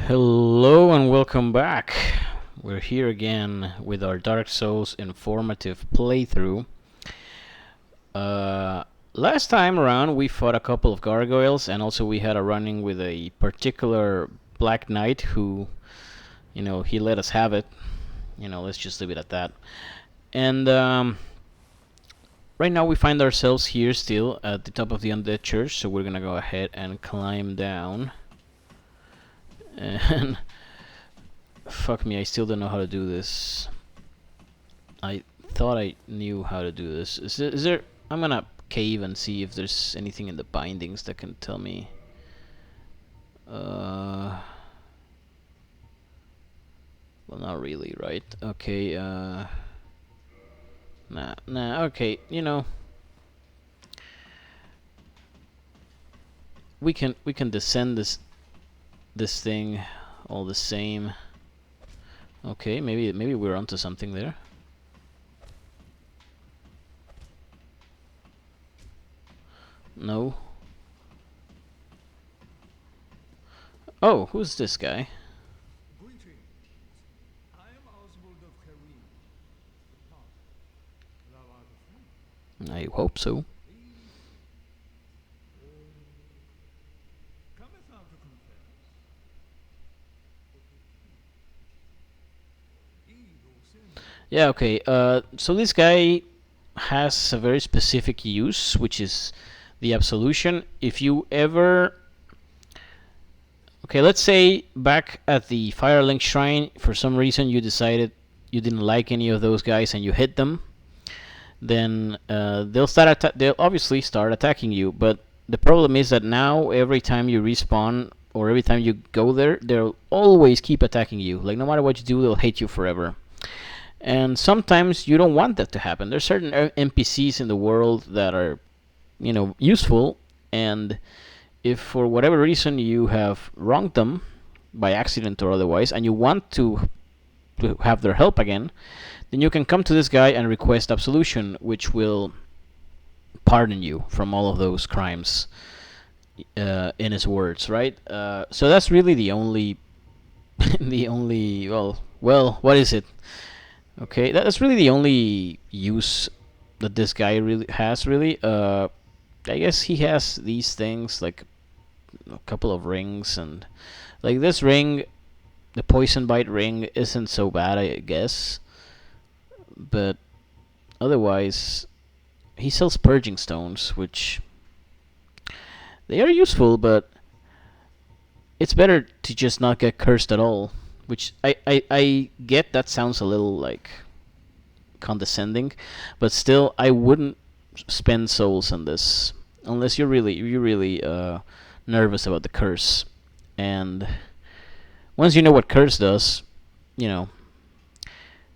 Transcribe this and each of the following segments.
Hello and welcome back. We're here again with our Dark Souls informative playthrough. Last time around we fought a couple of gargoyles and also we had a run-in with a particular Black Knight who, he let us have it. Let's just leave it at that. And right now we find ourselves here still at the top of the Undead Church, so we're gonna go ahead and climb down. And fuck me, I still don't know how to do this. I thought I knew how to do this. Is there... I'm gonna cave and see if there's anything in the bindings that can tell me. Well, not really, right? Okay, Nah, okay, we can descend this thing all the same. Okay, maybe we're onto something there. No. Oh, who's this guy? I hope so. Yeah, okay. So this guy has a very specific use, which is the absolution. If you ever... Okay, let's say back at the Firelink Shrine, for some reason you decided you didn't like any of those guys and you hit them, then they'll obviously start attacking you. But the problem is that now every time you respawn or every time you go there, they'll always keep attacking you. Like no matter what you do, they'll hate you forever. And sometimes you don't want that to happen. There's certain NPCs in the world that are, useful, and if for whatever reason you have wronged them by accident or otherwise, and you want to have their help again, then you can come to this guy and request absolution, which will pardon you from all of those crimes, in his words, right? So that's really the only, well, what is it? Okay, that's really the only use that this guy really has, really. I guess he has these things, like a couple of rings, and like this ring, the poison bite ring, isn't so bad, I guess. But otherwise, he sells purging stones, which they are useful, but it's better to just not get cursed at all. Which I get that sounds a little like condescending, but still I wouldn't spend souls on this unless you're really nervous about the curse. And once you know what curse does, you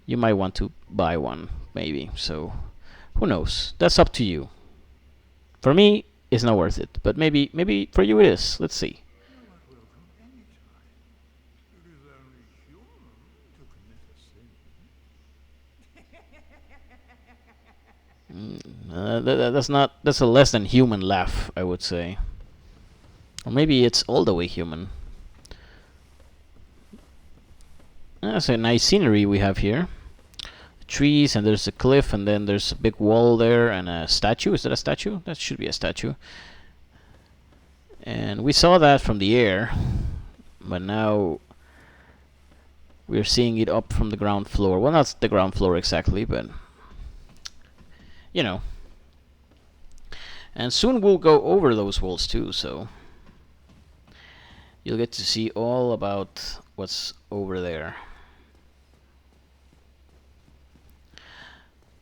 might want to buy one, maybe. So who knows? That's up to you. For me, it's not worth it, but maybe for you it is. Let's see. That's a less than human laugh, I would say. Or maybe it's all the way human. That's a nice scenery we have here. Trees, and there's a cliff, and then there's a big wall there, and a statue. Is that a statue? That should be a statue. And we saw that from the air, but now we're seeing it up from the ground floor. Well, not the ground floor exactly, but and soon we'll go over those walls too, so you'll get to see all about what's over there.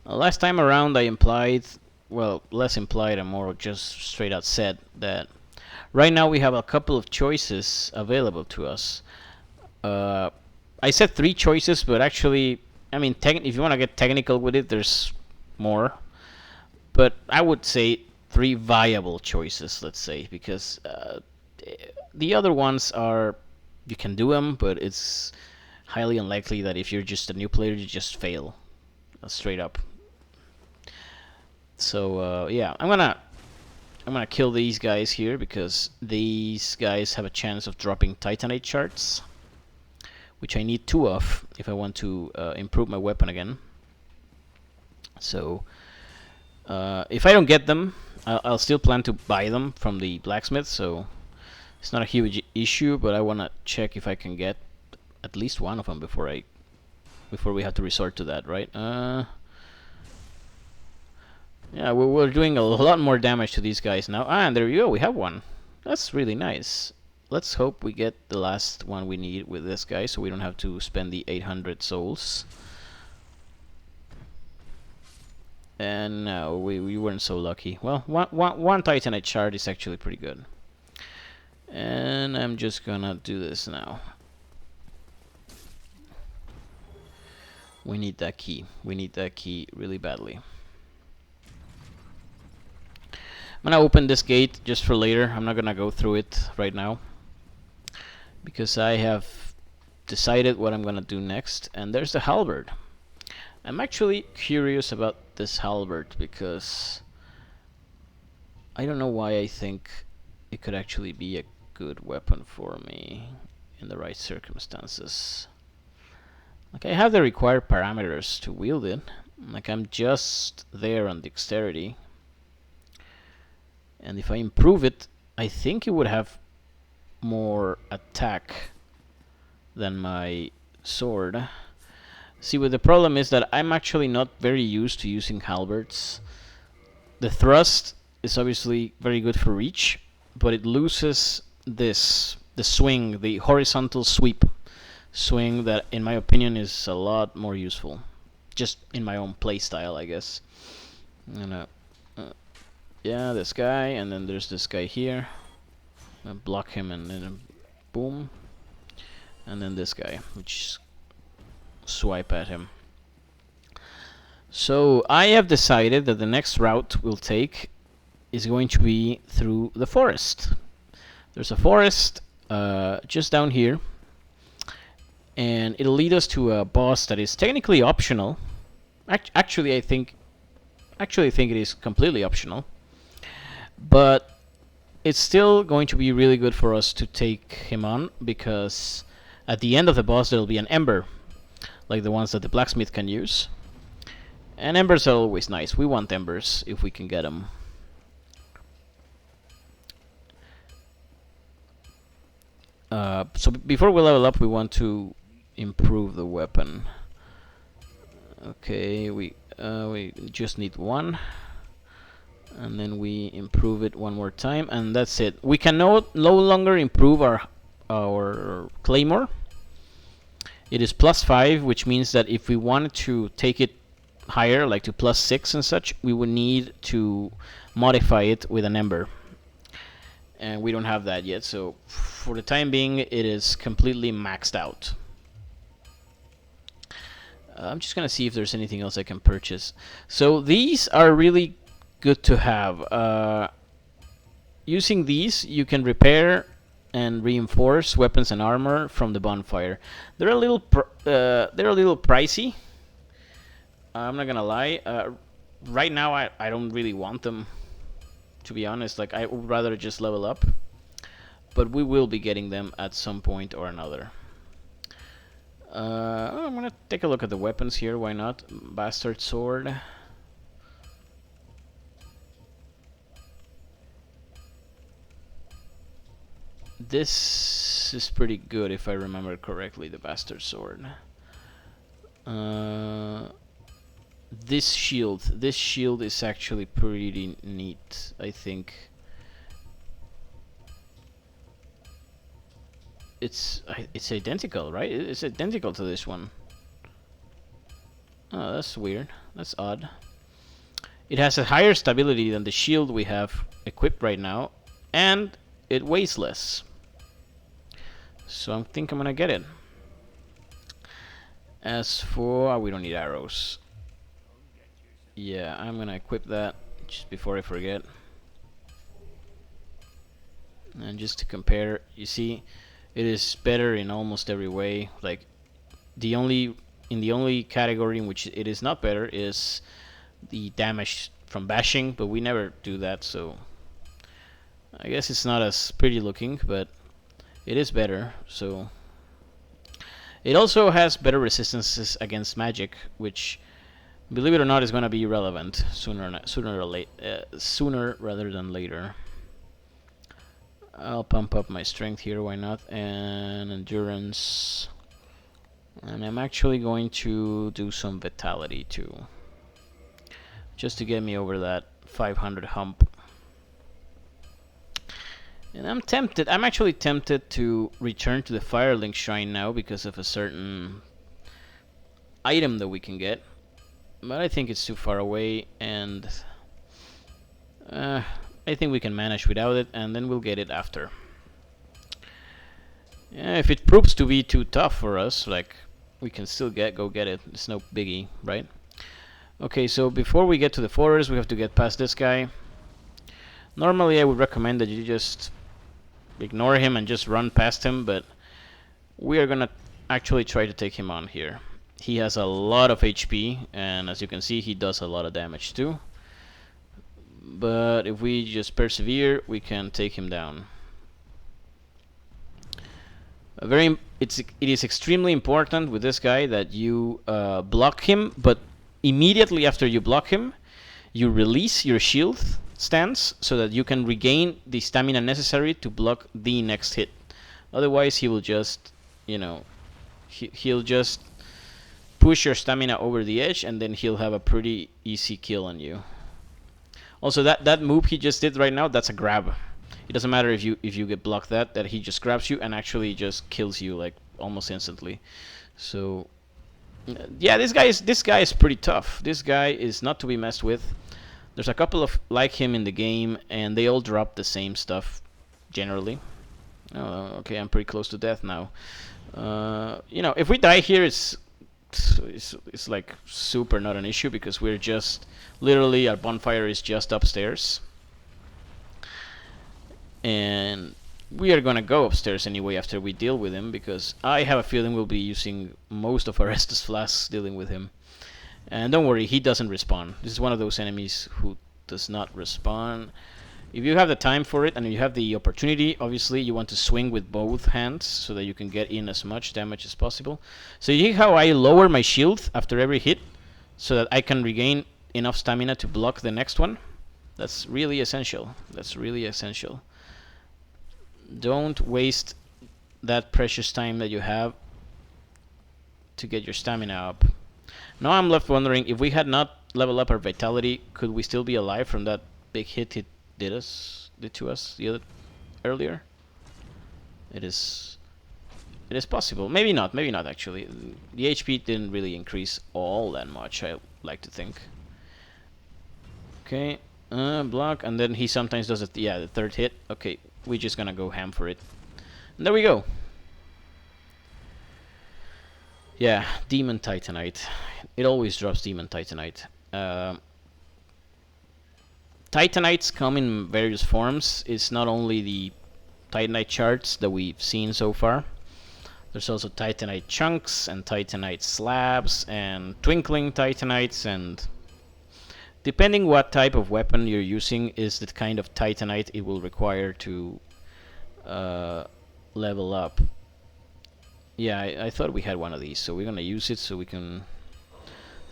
Last time around I implied, well, less implied and more just straight out said that right now we have a couple of choices available to us. I said 3 choices, but actually, I mean, if you want to get technical with it, there's more. But I would say 3 viable choices, let's say, because the other ones are, you can do them, but it's highly unlikely that if you're just a new player, you just fail, straight up. So yeah, I'm gonna kill these guys here because these guys have a chance of dropping Titanite shards. which I need 2 of if I want to improve my weapon again. So if I don't get them, I'll still plan to buy them from the blacksmith, so it's not a huge issue, but I want to check if I can get at least one of them before we have to resort to that, right? Yeah, we're doing a lot more damage to these guys now. And there you go, we have one. That's really nice. Let's hope we get the last one we need with this guy, so we don't have to spend the 800 souls. And no, we weren't so lucky. Well, one Titanite shard is actually pretty good. And I'm just gonna do this now. We need that key. We need that key really badly. I'm gonna open this gate just for later. I'm not gonna go through it right now, because I have decided what I'm gonna do next. And there's the halberd. I'm actually curious about this halberd, because I don't know why I think it could actually be a good weapon for me in the right circumstances. Like, I have the required parameters to wield it. Like, I'm just there on dexterity. And if I improve it, I think it would have more attack than my sword. See, what the problem is that I'm actually not very used to using halberds. The thrust is obviously very good for reach, but it loses the swing, the horizontal swing that, in my opinion, is a lot more useful. Just in my own playstyle, I guess. And yeah, this guy, and then there's this guy here. I block him, and then boom. And then this guy, which swipe at him. So I have decided that the next route we'll take is going to be through the forest. There's a forest just down here, and it'll lead us to a boss that is technically optional. Actually, I think it is completely optional. But it's still going to be really good for us to take him on, because at the end of the boss there'll be an ember, like the ones that the blacksmith can use. And embers are always nice. We want embers if we can get them. So before we level up, we want to improve the weapon. Okay, we just need one. And then we improve it one more time, and that's it. We can no longer improve our claymore. It is +5, which means that if we wanted to take it higher, like to +6 and such, we would need to modify it with an ember. And we don't have that yet, so for the time being, it is completely maxed out. I'm just gonna see if there's anything else I can purchase. So these are really good to have. Using these, you can repair and reinforce weapons and armor from the bonfire. They're a little pricey. I'm not gonna lie. Right now, I don't really want them, to be honest. Like, I would rather just level up. But we will be getting them at some point or another. I'm gonna take a look at the weapons here. Why not? Bastard sword. This is pretty good if I remember correctly, the bastard sword. This shield is actually pretty neat, I think. It's identical, right? It's identical to this one. Oh, that's weird. That's odd. It has a higher stability than the shield we have equipped right now, and it weighs less. So I think I'm gonna get it. As for... we don't need arrows. Yeah, I'm gonna equip that just before I forget. And just to compare, you see, it is better in almost every way. Like, the only category in which it is not better is the damage from bashing, but we never do that, so I guess it's not as pretty looking, but it is better. So It also has better resistances against magic, which, believe it or not, is going to be relevant sooner rather than later. I'll pump up my strength here, why not? And endurance. And I'm actually going to do some vitality too, just to get me over that 500 hump. And I'm actually tempted to return to the Firelink Shrine now because of a certain item that we can get. But I think it's too far away, and I think we can manage without it, and then we'll get it after. Yeah, if it proves to be too tough for us, like, we can still go get it. It's no biggie, right? Okay, so before we get to the forest, we have to get past this guy. Normally, I would recommend that you just ignore him and just run past him, but we are gonna actually try to take him on here. He has a lot of HP, and as you can see, he does a lot of damage too. But if we just persevere, we can take him down. It is extremely important with this guy that you block him, but immediately after you block him, you release your shield stance so that you can regain the stamina necessary to block the next hit. Otherwise, he will just, he'll just push your stamina over the edge, and then he'll have a pretty easy kill on you. Also, that move he just did right now, that's a grab. It doesn't matter if you get blocked that he just grabs you and actually just kills you like almost instantly. So yeah, this guy is pretty tough. This guy is not to be messed with. There's a couple of like him in the game, and they all drop the same stuff generally. Oh, okay, I'm pretty close to death now. If we die here, it's like super not an issue because we're just literally our bonfire is just upstairs. And we are gonna go upstairs anyway after we deal with him, because I have a feeling we'll be using most of our Estus flasks dealing with him. And don't worry, he doesn't respawn. This is one of those enemies who does not respawn. If you have the time for it and you have the opportunity, obviously you want to swing with both hands so that you can get in as much damage as possible. So you see how I lower my shield after every hit so that I can regain enough stamina to block the next one? That's really essential. That's really essential. Don't waste that precious time that you have to get your stamina up. Now I'm left wondering, if we had not leveled up our vitality, could we still be alive from that big hit it did to us earlier? It is possible. Maybe not actually. The HP didn't really increase all that much, I like to think. Okay, block, and then he sometimes does it, the third hit. Okay, we're just gonna go ham for it. And there we go. Yeah, Demon Titanite. It always drops Demon Titanite. Titanites come in various forms. It's not only the Titanite charts that we've seen so far. There's also Titanite chunks and Titanite slabs and twinkling Titanites, and depending what type of weapon you're using is the kind of Titanite it will require to level up. Yeah, I thought we had one of these, so we're gonna use it so we can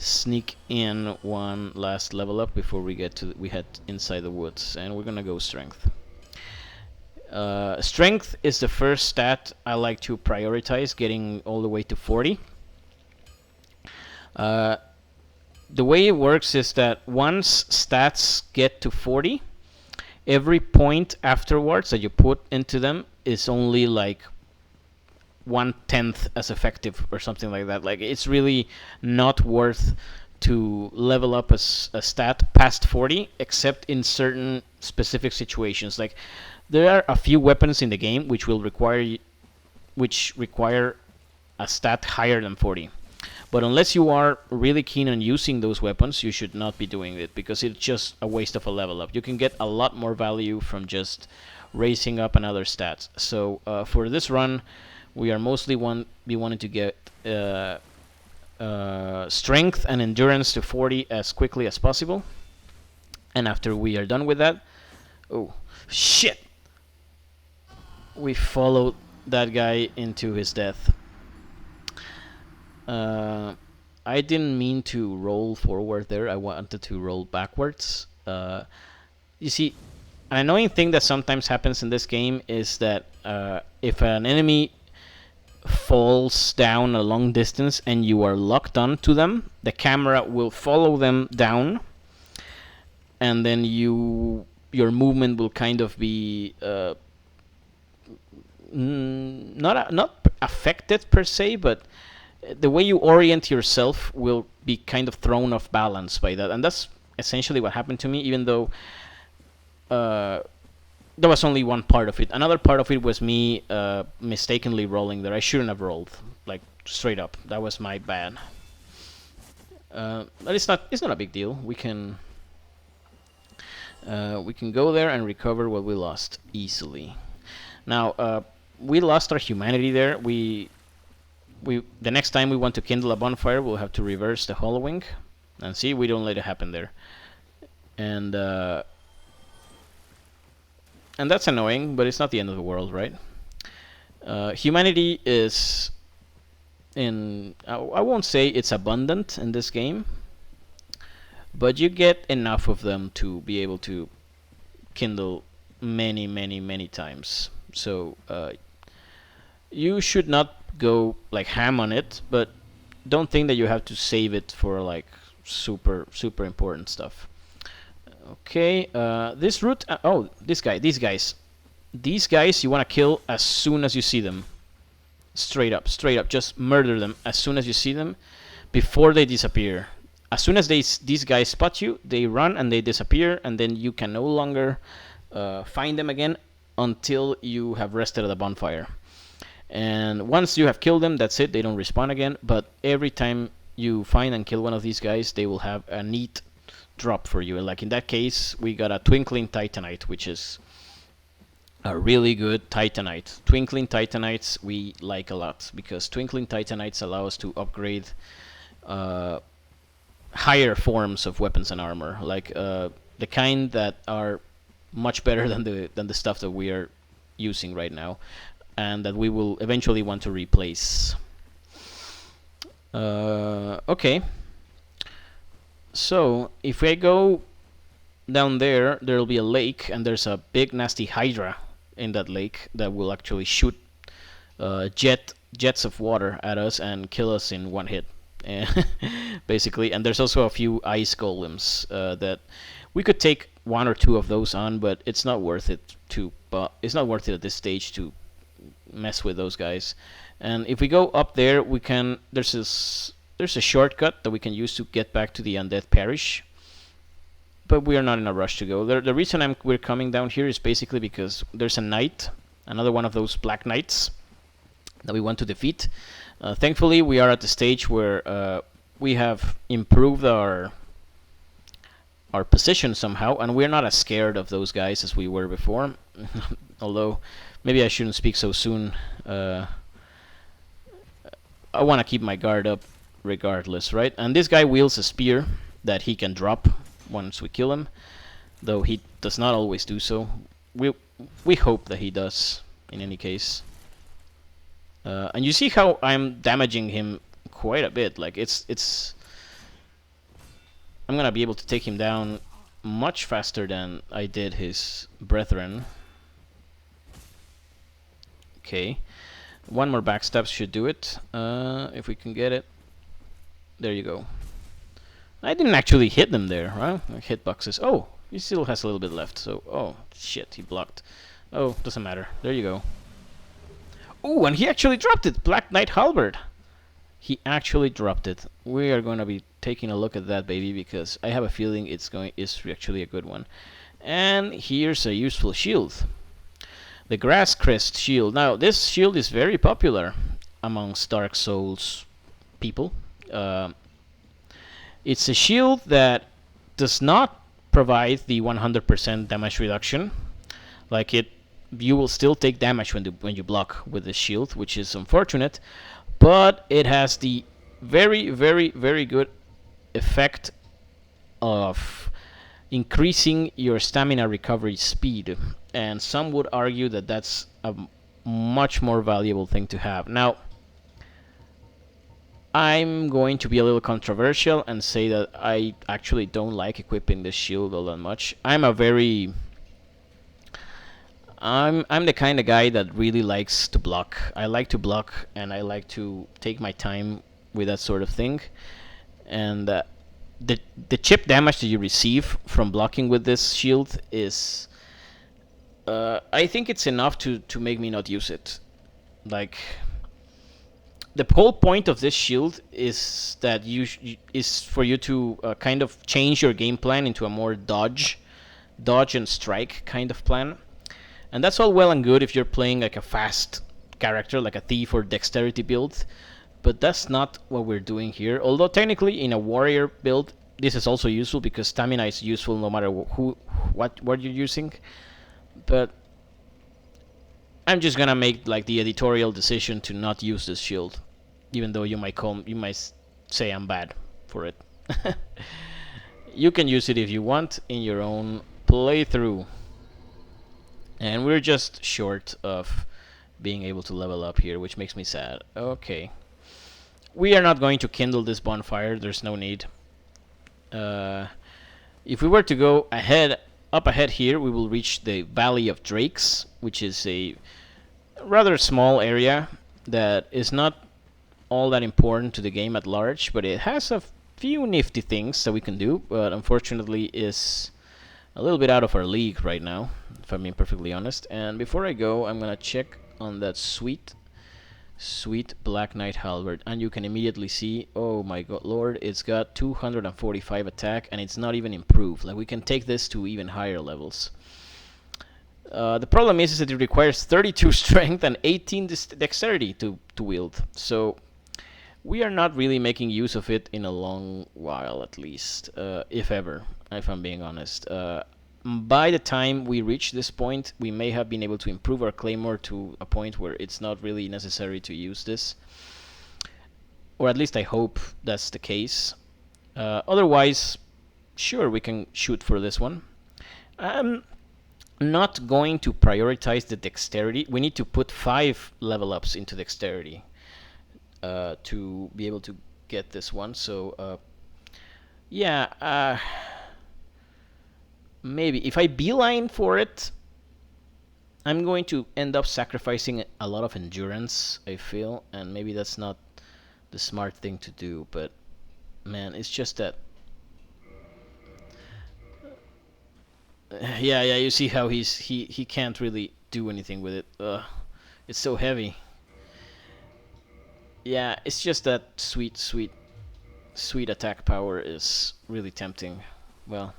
sneak in one last level up before we head inside the woods, and we're gonna go strength. Strength is the first stat I like to prioritize, getting all the way to 40. The way it works is that once stats get to 40, every point afterwards that you put into them is only like 1/10 as effective or something like that. Like, it's really not worth to level up a stat past 40, except in certain specific situations. Like, there are a few weapons in the game which require a stat higher than 40. But unless you are really keen on using those weapons, you should not be doing it, because it's just a waste of a level up. You can get a lot more value from just raising up another stat. So for this run, we are mostly wanting to get strength and endurance to 40 as quickly as possible. And after we are done with that, oh shit, we followed that guy into his death. I didn't mean to roll forward there. I wanted to roll backwards. You see, an annoying thing that sometimes happens in this game is that if an enemy falls down a long distance and you are locked on to them, the camera will follow them down, and then your movement will kind of be not affected per se, but the way you orient yourself will be kind of thrown off balance by that, and that's essentially what happened to me. Even though there was only one part of it, another part of it was me mistakenly rolling there. I shouldn't have rolled, like straight up. That was my bad. But it's not a big deal. We can go there and recover what we lost easily. Now we lost our humanity there. We the next time we want to kindle a bonfire, we'll have to reverse the hollowing, and see, we don't let it happen there, and that's annoying, but it's not the end of the world, right? Humanity is I won't say it's abundant in this game, but you get enough of them to be able to kindle many times. So you should not go like ham on it, but don't think that you have to save it for like super important stuff. Okay, this route. Oh, these guys. These guys you want to kill as soon as you see them. Straight up. Just murder them as soon as you see them, before they disappear. As soon as these guys spot you, they run and they disappear, and then you can no longer find them again until you have rested at a bonfire. And once you have killed them, that's it. They don't respawn again. But every time you find and kill one of these guys, they will have a neat drop for you. And like in that case, we got a Twinkling Titanite, which is a really good Titanite. Twinkling Titanites we like a lot, because Twinkling Titanites allow us to upgrade higher forms of weapons and armor, like the kind that are much better than the stuff that we are using right now, and that we will eventually want to replace. Okay. So if I go down there, there'll be a lake, and there's a big nasty Hydra in that lake that will actually shoot jets of water at us and kill us in one hit, basically. And there's also a few ice golems that we could take one or two of those on, but it's not worth it to. It's not worth it at this stage to mess with those guys. And if we go up there, we can. There's a shortcut that we can use to get back to the Undead Parish, but we are not in a rush to go. The reason we're coming down here is basically because there's a knight, another one of those black knights that we want to defeat. Thankfully, we are at the stage where we have improved our position somehow, and we're not as scared of those guys as we were before. Although, maybe I shouldn't speak so soon. I want to keep my guard up regardless, right? And this guy wields a spear that he can drop once we kill him, though he does not always do so. We hope that he does, in any case. And you see how I'm damaging him quite a bit. Like it's I'm gonna be able to take him down much faster than I did his brethren. Okay, one more backstab should do it, if we can get it. There you go. I didn't actually hit them there, right? Hitboxes. Oh, he still has a little bit left. So, oh shit, he blocked. Oh, doesn't matter. There you go. Oh, and he actually dropped it. Black Knight Halberd. He actually dropped it. We are going to be taking a look at that baby, because I have a feeling it's actually a good one. And here's a useful shield. The Grass Crest shield. Now, this shield is very popular amongst Dark Souls people. It's a shield that does not provide the 100% damage reduction. Like you will still take damage when you block with this shield, which is unfortunate. But it has the very good effect of increasing your stamina recovery speed, and some would argue that that's a much more valuable thing to have. Now, I'm going to be a little controversial and say that I actually don't like equipping this shield all that much. I'm the kind of guy that really likes to block. I like to block and I like to take my time with that sort of thing. And the chip damage that you receive from blocking with this shield is I think it's enough to make me not use it. Like, the whole point of this shield is that is for you to kind of change your game plan into a more dodge and strike kind of plan. And that's all well and good if you're playing like a fast character, like a thief or dexterity build. But that's not what we're doing here. Although technically in a warrior build, this is also useful because stamina is useful no matter what you're using. But I'm just gonna make like the editorial decision to not use this shield, even though you might say I'm bad for it. You can use it if you want in your own playthrough. And we're just short of being able to level up here, which makes me sad. Okay. We are not going to kindle this bonfire. There's no need. If we were to go up ahead here, we will reach the Valley of Drakes, which is a rather small area that is not all that important to the game at large, but it has a few nifty things that we can do, but unfortunately is a little bit out of our league right now, if I'm being perfectly honest. And before I go, I'm gonna check on that sweet Black Knight halberd, and you can immediately see, oh my god lord, it's got 245 attack and it's not even improved. Like, we can take this to even higher levels. The problem is that it requires 32 strength and 18 dexterity to wield, so we are not really making use of it in a long while, at least, if ever, if I'm being honest. By the time we reach this point, we may have been able to improve our claymore to a point where it's not really necessary to use this. Or at least I hope that's the case. Otherwise, sure, we can shoot for this one. I'm not going to prioritize the dexterity. We need to put 5 level ups into dexterity to be able to get this one. So, yeah, maybe if I beeline for it, I'm going to end up sacrificing a lot of endurance, I feel, and maybe that's not the smart thing to do, but man, it's just that yeah, you see how he can't really do anything with it. It's so heavy. Yeah, it's just that sweet attack power is really tempting. Well,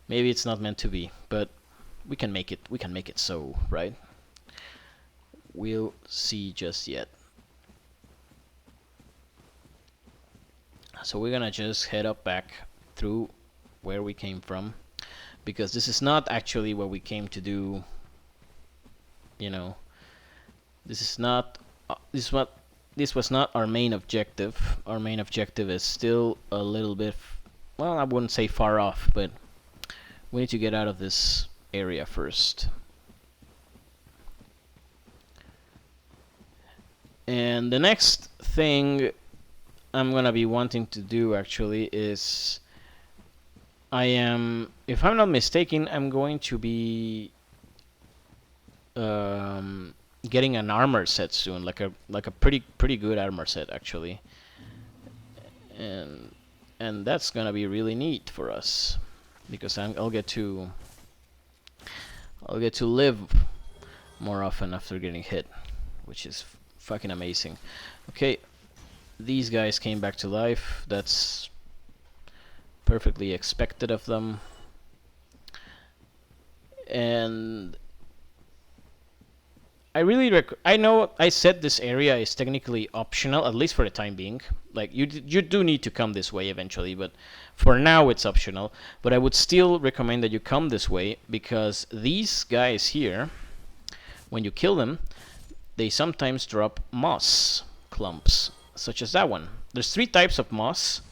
maybe it's not meant to be, but we can make it so, right? We'll see just yet. So we're gonna just head up back through where we came from, because this is not actually what we came to do. You know, this is not this was not our main objective. Our main objective is still a little bit, well, I wouldn't say far off, but we need to get out of this area first. And the next thing I'm gonna be wanting to do actually is, if I'm not mistaken, I'm going to be getting an armor set soon, like a pretty good armor set actually, and that's gonna be really neat for us, because I'll get to live more often after getting hit, which is fucking amazing. Okay, these guys came back to life. That's perfectly expected of them. And I know I said this area is technically optional, at least for the time being. Like, you do need to come this way eventually, but for now it's optional. But I would still recommend that you come this way, because these guys here, when you kill them, they sometimes drop moss clumps, such as that one. There's 3 types of moss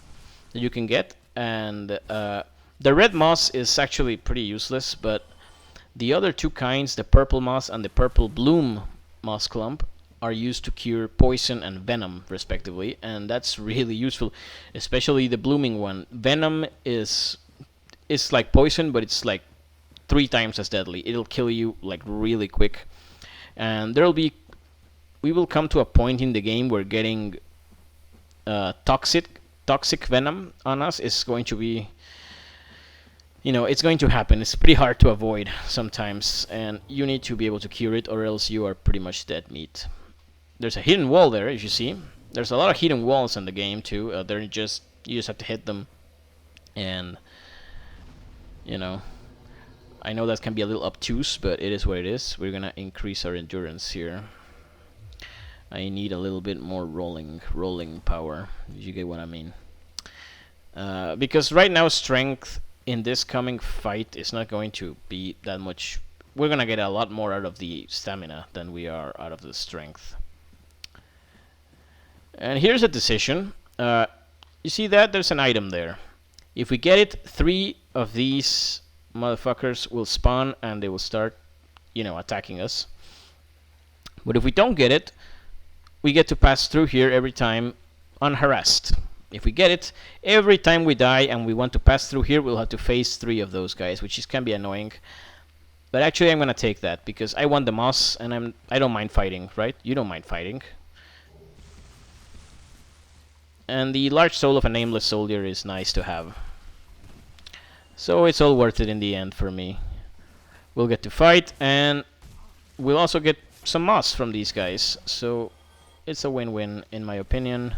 that you can get, and the red moss is actually pretty useless, but the other 2 kinds, the purple moss and the purple bloom moss clump, are used to cure poison and venom, respectively, and that's really useful, especially the blooming one. Venom is like poison, but it's like 3 times as deadly. It'll kill you like really quick, and we will come to a point in the game where getting toxic venom on us is going to be, it's going to happen. It's pretty hard to avoid sometimes, and you need to be able to cure it, or else you are pretty much dead meat. There's a hidden wall there, as you see. There's a lot of hidden walls in the game too. You just have to hit them, and I know that can be a little obtuse, but it is what it is. We're gonna increase our endurance here. I need a little bit more rolling power. You get what I mean? Because right now strength in this coming fight is not going to be that much. We're gonna get a lot more out of the stamina than we are out of the strength. And here's a decision. You see that? There's an item there. If we get it, 3 of these motherfuckers will spawn and they will start, attacking us. But if we don't get it, we get to pass through here every time unharassed. If we get it, every time we die and we want to pass through here, we'll have to face 3 of those guys, which can be annoying. But actually, I'm gonna take that because I want the moss, and I don't mind fighting, right? You don't mind fighting. And the large soul of a nameless soldier is nice to have. So it's all worth it in the end for me. We'll get to fight, and we'll also get some moss from these guys. So it's a win-win in my opinion.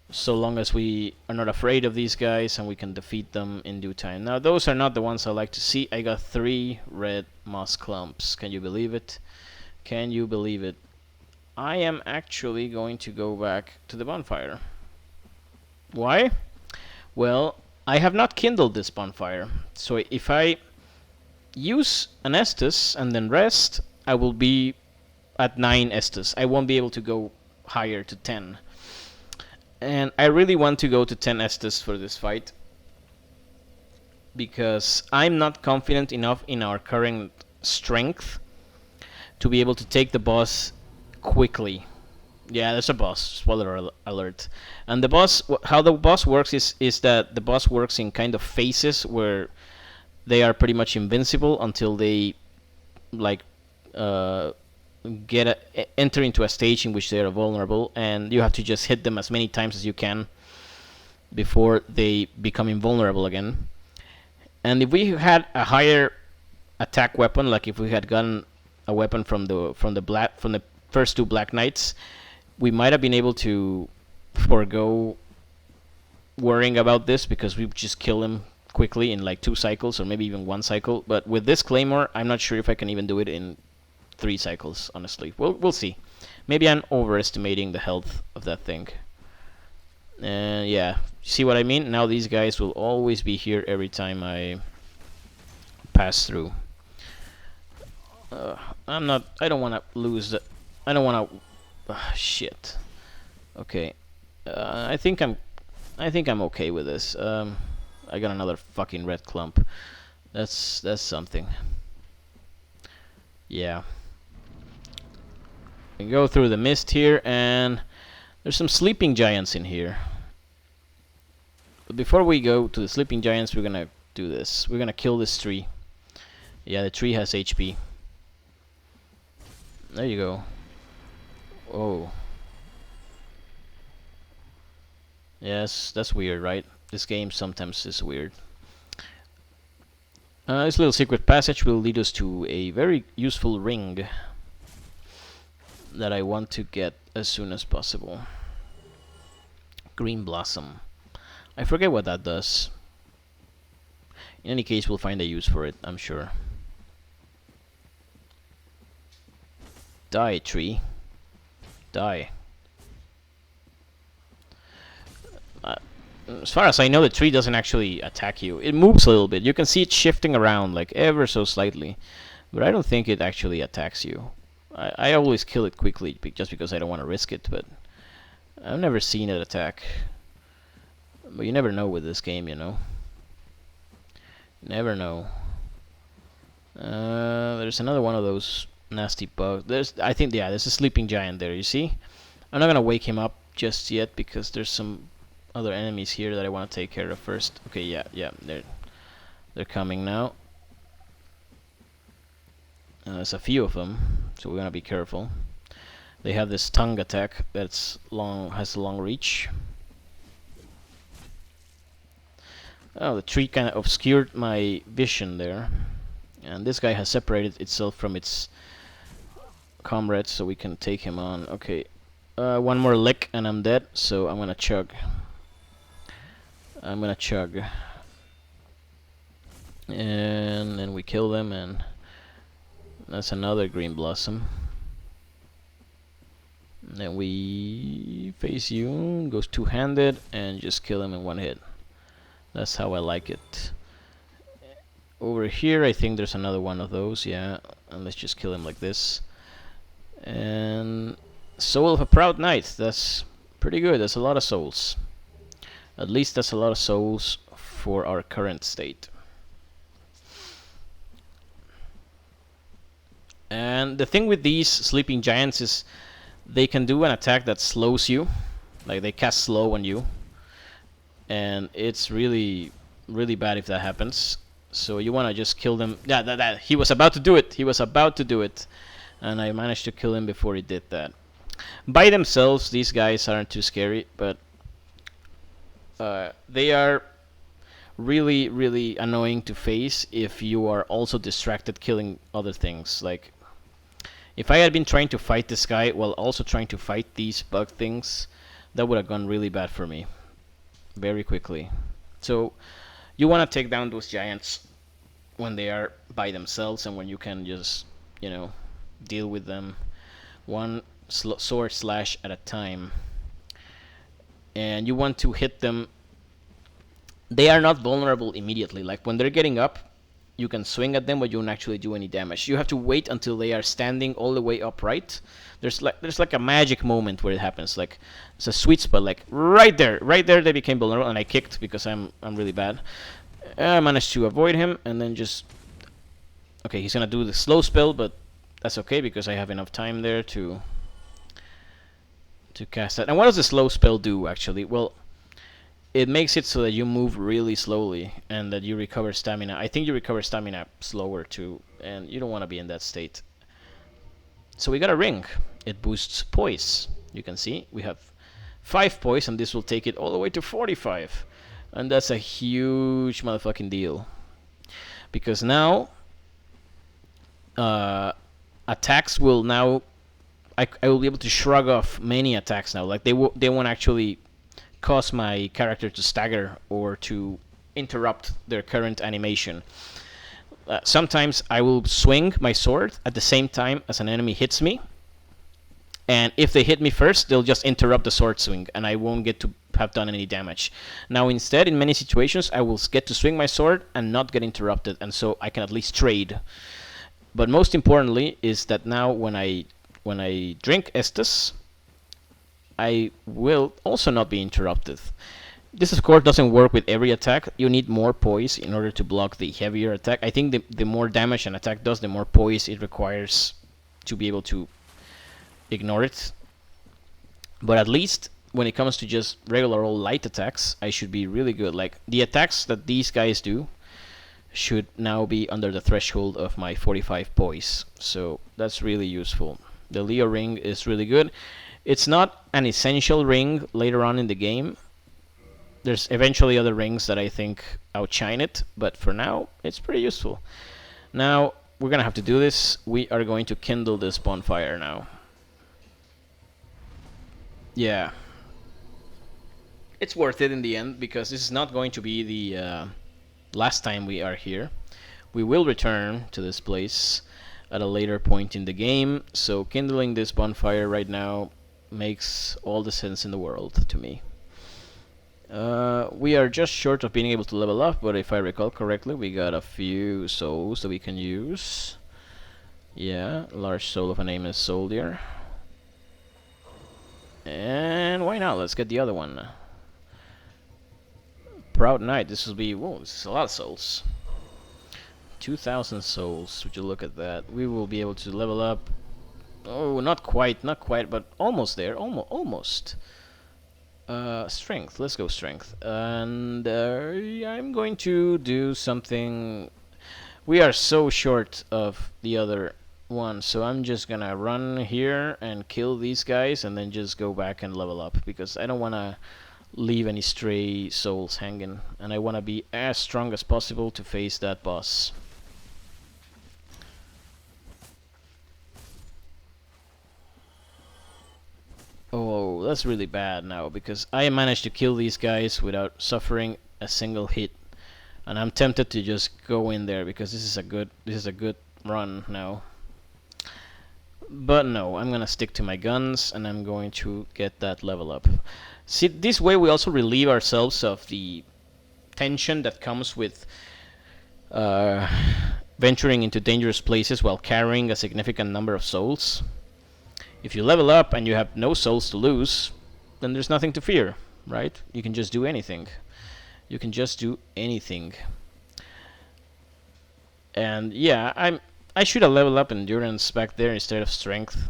So long as we are not afraid of these guys and we can defeat them in due time. Now those are not the ones I like to see. I got 3 red moss clumps. Can you believe it? Can you believe it? I am actually going to go back to the bonfire. Why? Well, I have not kindled this bonfire. So if I use an Estus and then rest, I will be at 9 Estus. I won't be able to go higher to 10. And I really want to go to 10 Estus for this fight, because I'm not confident enough in our current strength to be able to take the boss quickly. Yeah, there's a boss. Spoiler alert. And the boss, how the boss works is that the boss works in kind of phases where they are pretty much invincible until they enter into a stage in which they are vulnerable, and you have to just hit them as many times as you can before they become invulnerable again. And if we had a higher attack weapon, like if we had gotten a weapon from the first 2 Black Knights, we might have been able to forego worrying about this, because we just kill him quickly in like 2 cycles, or maybe even 1 cycle. But with this claymore, I'm not sure if I can even do it in 3 cycles, honestly. We'll see. Maybe I'm overestimating the health of that thing. Yeah, see what I mean? Now these guys will always be here every time I pass through. I don't want to lose the... I don't want to... shit. Okay. I think I'm okay with this. I got another fucking red clump. That's something. Yeah. We go through the mist here, and there's some sleeping giants in here. But before we go to the sleeping giants, we're gonna do this. We're gonna kill this tree. Yeah, the tree has HP. There you go. Oh. Yes, that's weird, right? This game sometimes is weird. This little secret passage will lead us to a very useful ring that I want to get as soon as possible. Green Blossom. I forget what that does. In any case, we'll find a use for it, I'm sure. Die, tree. Die. As far as I know, the tree doesn't actually attack you. It moves a little bit. You can see it shifting around, like, ever so slightly. But I don't think it actually attacks you. I always kill it quickly, just because I don't want to risk it, but I've never seen it attack. But you never know with this game, you know. Never know. There's another one of those Nasty bug. I think, yeah, there's a sleeping giant there. You see? I'm not gonna wake him up just yet because there's some other enemies here that I want to take care of first. Okay, yeah, they're coming now. There's a few of them, so we're gonna be careful. They have this tongue attack that's has a long reach. Oh, the tree kind of obscured my vision there. And this guy has separated itself from its comrades, so we can take him on. Okay, one more lick and I'm dead, so I'm gonna chug. I'm gonna chug. And then we kill them, and that's another green blossom. And then we face you, goes two-handed, and just kill him in one hit. That's how I like it. Over here, I think there's another one of those, yeah. And let's just kill him like this. And Soul of a Proud Knight. That's pretty good. That's a lot of souls. At least that's a lot of souls for our current state. And the thing with these sleeping giants is they can do an attack that slows you. Like they cast slow on you. And it's really, really bad if that happens. So you want to just kill them. Yeah, he was about to do it. He was about to do it. And I managed to kill him before he did that. By themselves, these guys aren't too scary, but they are really, really annoying to face if you are also distracted killing other things. Like, if I had been trying to fight this guy while also trying to fight these bug things, that would have gone really bad for me. Very quickly. So, you want to take down those giants when they are by themselves and when you can just, you know, deal with them one sword slash at a time. And you want to hit them. They are not vulnerable immediately. Like when they're getting up, you can swing at them, but you don't actually do any damage. You have to wait until they are standing all the way upright. There's like a magic moment where it happens. Like it's a sweet spot. Like right there they became vulnerable, and I kicked because I'm really bad. I managed to avoid him, and then just okay. He's gonna do the slow spell, but that's okay because I have enough time there to cast that. And what does the slow spell do actually? Well, it makes it so that you move really slowly and that you recover stamina. I think you recover stamina slower too, and you don't want to be in that state. So we got a ring. It boosts poise. You can see we have 5 poise, and this will take it all the way to 45. And that's a huge motherfucking deal. Because now attacks will now I will be able to shrug off many attacks now. Like they won't actually cause my character to stagger or to interrupt their current animation. Sometimes I will swing my sword at the same time as an enemy hits me, and if they hit me first, they'll just interrupt the sword swing, and I won't get to have done any damage. Now instead, in many situations, I will get to swing my sword and not get interrupted, and so I can at least trade. But most importantly is that now when I drink Estus, I will also not be interrupted. This of course doesn't work with every attack. You need more poise in order to block the heavier attack. I think the more damage an attack does, the more poise it requires to be able to ignore it. But at least when it comes to just regular old light attacks, I should be really good. Like the attacks that these guys do should now be under the threshold of my 45 poise. So that's really useful. The Leo ring is really good. It's not an essential ring later on in the game. There's eventually other rings that I think outshine it, but for now, it's pretty useful. Now, we're gonna have to do this. We are going to kindle this bonfire now. Yeah. It's worth it in the end, because this is not going to be the last time we are here. We will return to this place at a later point in the game, so kindling this bonfire right now makes all the sense in the world to me. We are just short of being able to level up, but if I recall correctly, we got a few souls that we can use. Yeah, large soul of a nameless soldier. And why not? Let's get the other one. Proud Knight. This will be... whoa, this is a lot of souls. 2,000 souls. Would you look at that? We will be able to level up. Oh, not quite, but almost there. Almost. Strength. Let's go strength. And I'm going to do something. We are so short of the other one, so I'm just gonna run here and kill these guys and then just go back and level up, because I don't wanna leave any stray souls hanging, and I wanna be as strong as possible to face that boss. Oh, that's really bad now, because I managed to kill these guys without suffering a single hit, and I'm tempted to just go in there because this is a good run now. But no, I'm gonna stick to my guns and I'm going to get that level up. See, this way we also relieve ourselves of the tension that comes with venturing into dangerous places while carrying a significant number of souls. If you level up and you have no souls to lose, then there's nothing to fear, right? You can just do anything. You can just do anything. And yeah, I should have leveled up endurance back there instead of strength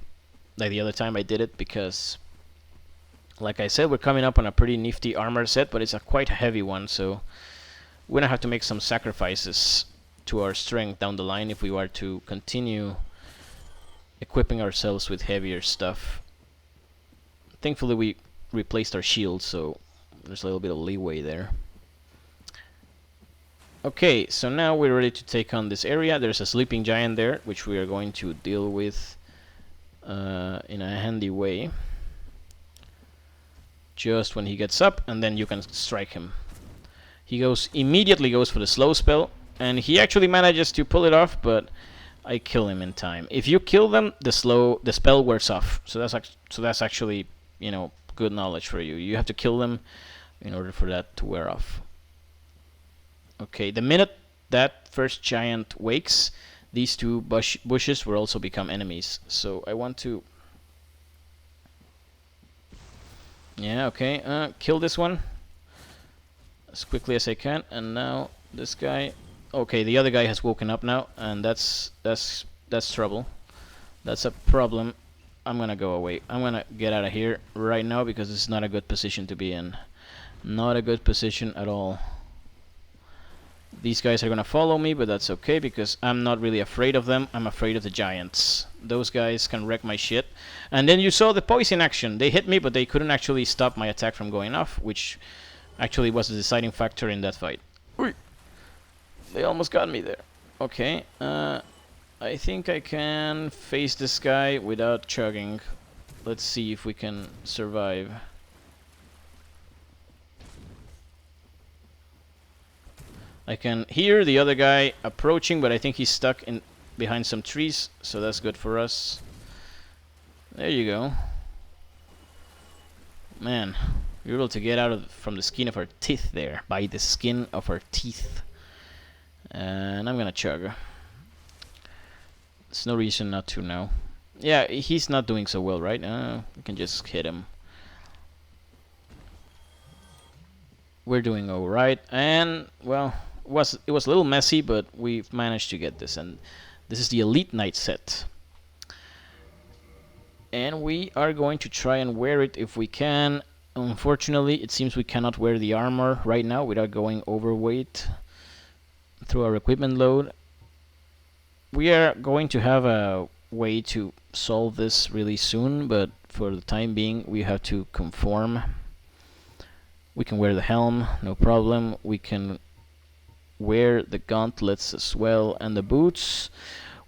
like the other time I did it, because like I said, we're coming up on a pretty nifty armor set, but it's a quite heavy one, so we're gonna have to make some sacrifices to our strength down the line if we were to continue equipping ourselves with heavier stuff. Thankfully we replaced our shield, so there's a little bit of leeway there. Okay, so now we're ready to take on this area. There's a sleeping giant there, which we are going to deal with in a handy way. Just when he gets up, and then you can strike him. He immediately goes for the slow spell, and he actually manages to pull it off, but I kill him in time. If you kill them, the spell wears off. So that's actually, you know, good knowledge for you. You have to kill them in order for that to wear off. Okay, the minute that first giant wakes, these two bushes will also become enemies. So I want to... Yeah, okay, kill this one as quickly as I can. And now this guy... Okay, the other guy has woken up now, and that's trouble. That's a problem. I'm gonna go away. I'm gonna get out of here right now, because this is not a good position to be in. Not a good position at all. These guys are gonna follow me, but that's okay, because I'm not really afraid of them. I'm afraid of the giants. Those guys can wreck my shit. And then you saw the poison action. They hit me, but they couldn't actually stop my attack from going off, which actually was the deciding factor in that fight. They almost got me there. Okay, I think I can face this guy without chugging. Let's see if we can survive. I can hear the other guy approaching, but I think he's stuck in behind some trees, so that's good for us. There you go. Man, we were able to get out from the skin of our teeth there. By the skin of our teeth. And I'm gonna chug. There's no reason not to now. Yeah, he's not doing so well, right? We can just hit him. We're doing alright, and well, it was a little messy, but we've managed to get this, and this is the Elite Knight set. And we are going to try and wear it if we can. Unfortunately, it seems we cannot wear the armor right now without going overweight through our equipment load. We are going to have a way to solve this really soon, but for the time being we have to conform. We can wear the helm, no problem. We can wear the gauntlets as well, and the boots.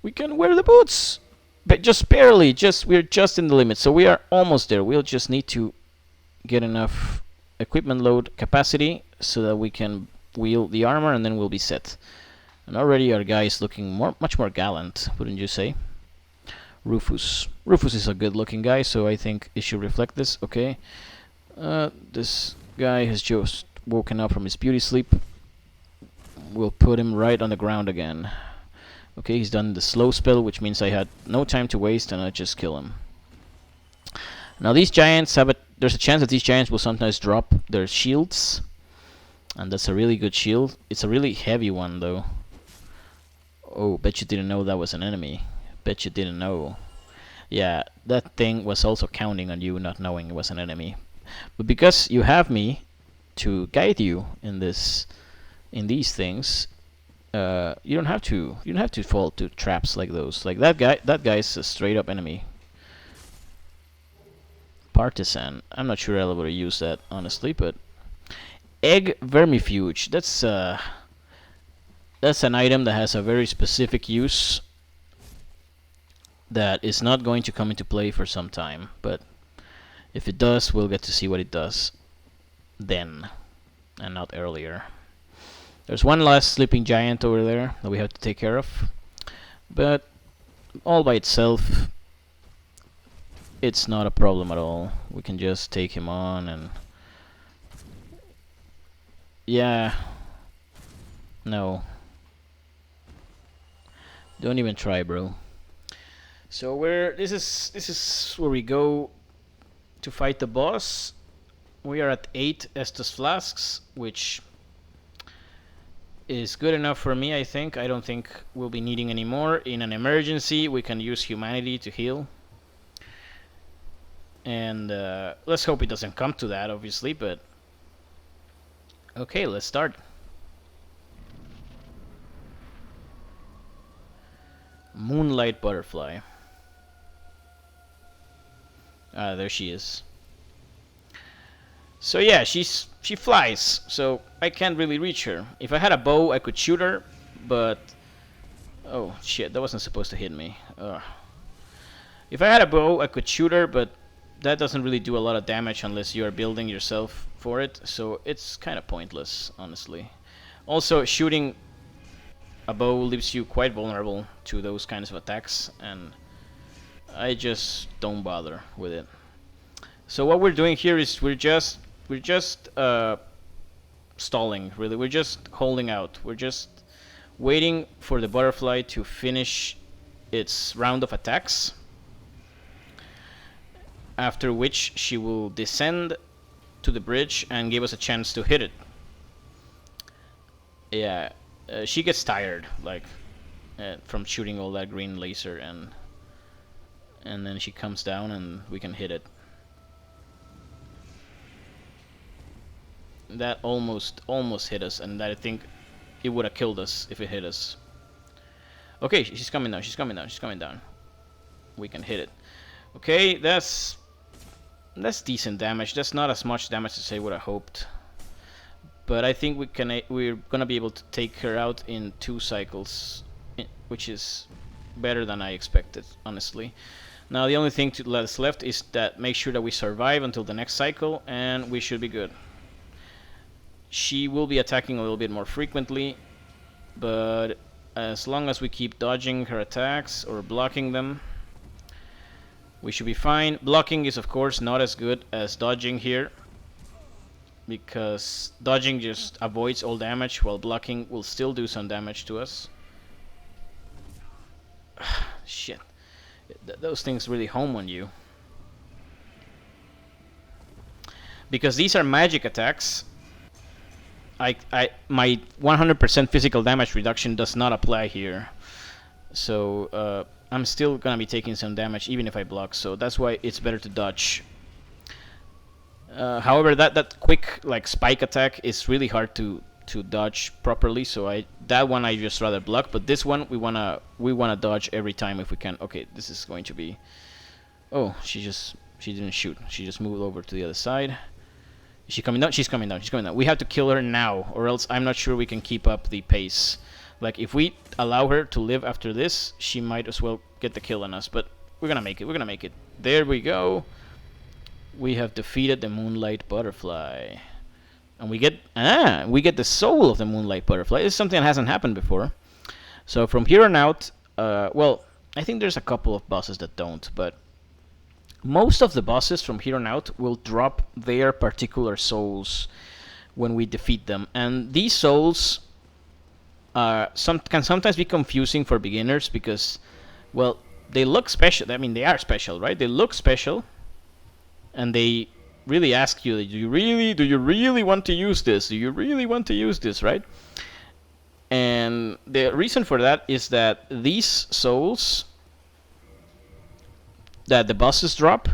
We can wear the boots, but just barely. We're just in the limit, so we are almost there. We'll just need to get enough equipment load capacity so that we can wield the armor, and then we'll be set. And already our guy is looking much more gallant, wouldn't you say? Rufus is a good-looking guy, so I think it should reflect this. Okay, this guy has just woken up from his beauty sleep. We'll put him right on the ground again. Okay, he's done the slow spell, which means I had no time to waste, and I just kill him. Now these giants there's a chance that these giants will sometimes drop their shields, and that's a really good shield. It's a really heavy one though. Oh, bet you didn't know that was an enemy. Bet you didn't know. Yeah, that thing was also counting on you not knowing it was an enemy. But because you have me to guide you in these things, you don't have to fall to traps like those. Like that guy's a straight up enemy. Partisan. I'm not sure I'll ever use that honestly, but egg vermifuge. That's an item that has a very specific use that is not going to come into play for some time, but if it does, we'll get to see what it does then, and not earlier. There's one last sleeping giant over there that we have to take care of, but all by itself, it's not a problem at all. We can just take him on and... Yeah. No. Don't even try, bro. So this is where we go to fight the boss. We are at 8 Estus flasks, which is good enough for me, I think. I don't think we'll be needing any more. In an emergency, we can use humanity to heal. And let's hope it doesn't come to that, obviously, but... Okay, let's start. Moonlight butterfly. Ah, there she is. So yeah, she flies, so I can't really reach her. If I had a bow, I could shoot her, but... Oh, shit, that wasn't supposed to hit me. Ugh. If I had a bow, I could shoot her, but that doesn't really do a lot of damage unless you are building yourself for it, so it's kind of pointless, honestly. Also, shooting a bow leaves you quite vulnerable to those kinds of attacks, and I just don't bother with it. So what we're doing here is we're just stalling, really. We're just holding out. We're just waiting for the butterfly to finish its round of attacks, after which she will descend to the bridge and give us a chance to hit it. Yeah, she gets tired, like, from shooting all that green laser, and then she comes down and we can hit it. That almost hit us, and I think it would have killed us if it hit us. Okay, she's coming down, she's coming down, she's coming down. We can hit it. Okay, that's decent damage. That's not as much damage as I would have hoped, but I think we're gonna be able to take her out in 2 cycles, which is better than I expected, honestly. Now the only thing that's left is that make sure that we survive until the next cycle, and we should be good. She will be attacking a little bit more frequently, but as long as we keep dodging her attacks or blocking them, we should be fine. Blocking is of course not as good as dodging here, because dodging just avoids all damage, while blocking will still do some damage to us. Shit. Those things really home on you. Because these are magic attacks, my 100% physical damage reduction does not apply here. So I'm still gonna be taking some damage even if I block, so that's why it's better to dodge. However, that quick like spike attack is really hard to dodge properly, so that one I just rather block. But this one we wanna dodge every time if we can. Okay, this is going to be... Oh, she didn't shoot. She just moved over to the other side. Is she coming down? She's coming down. She's coming down. We have to kill her now, or else I'm not sure we can keep up the pace. Like, if we allow her to live after this, she might as well get the kill on us. But we're gonna make it. We're gonna make it. There we go. We have defeated the Moonlight Butterfly. And we get the soul of the Moonlight Butterfly. This is something that hasn't happened before. So from here on out, well, I think there's a couple of bosses that don't, but most of the bosses from here on out will drop their particular souls when we defeat them. And these souls can sometimes be confusing for beginners because, well, they look special. I mean, they are special, right? They look special, and they really ask you, do you really want to use this? Do you really want to use this, right? And the reason for that is that these souls that the bosses drop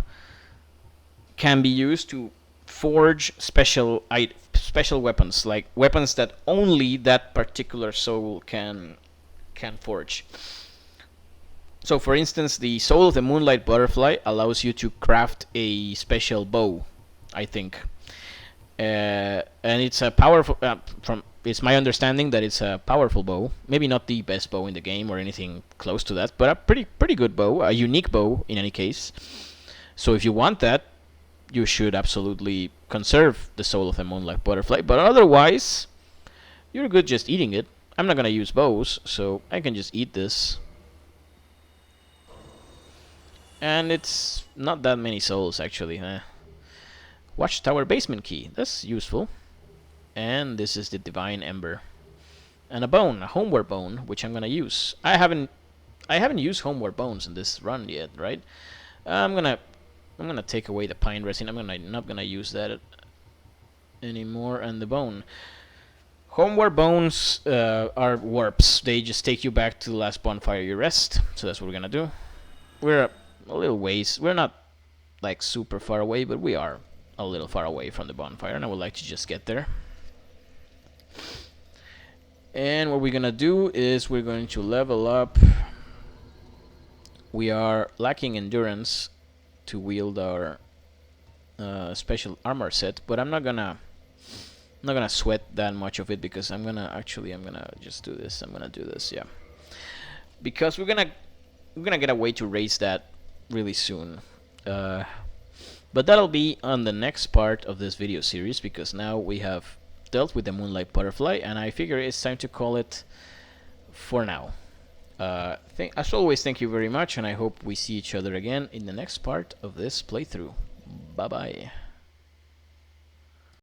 can be used to forge special weapons, like weapons that only that particular soul can forge. So, for instance, the soul of the Moonlight butterfly allows you to craft a special bow, I think, and it's a powerful. From it's my understanding that it's a powerful bow. Maybe not the best bow in the game or anything close to that, but a pretty good bow, a unique bow in any case. So, if you want that, you should absolutely conserve the soul of the Moonlight butterfly. But otherwise, you're good just eating it. I'm not gonna use bows, so I can just eat this. And it's not that many souls, actually. Watchtower basement key. That's useful. And this is the Divine Ember. And a bone, a homeward bone, which I'm gonna use. I haven't used homeward bones in this run yet, right? I'm gonna take away the pine resin. I'm not gonna use that anymore. And the bone. Homeward bones are warps. They just take you back to the last bonfire you rest. So that's what we're gonna do. We're a little ways. We're not like super far away, but we are a little far away from the bonfire, and I would like to just get there. And what we're gonna do is we're going to level up. We are lacking endurance to wield our special armor set, but I'm not gonna sweat that much of it because I'm gonna just do this. I'm gonna do this, yeah, because we're gonna get a way to raise that really soon. But that'll be on the next part of this video series, because now we have dealt with the Moonlight butterfly, and I figure it's time to call it for now. As always, thank you very much, and I hope we see each other again in the next part of this playthrough. Bye bye.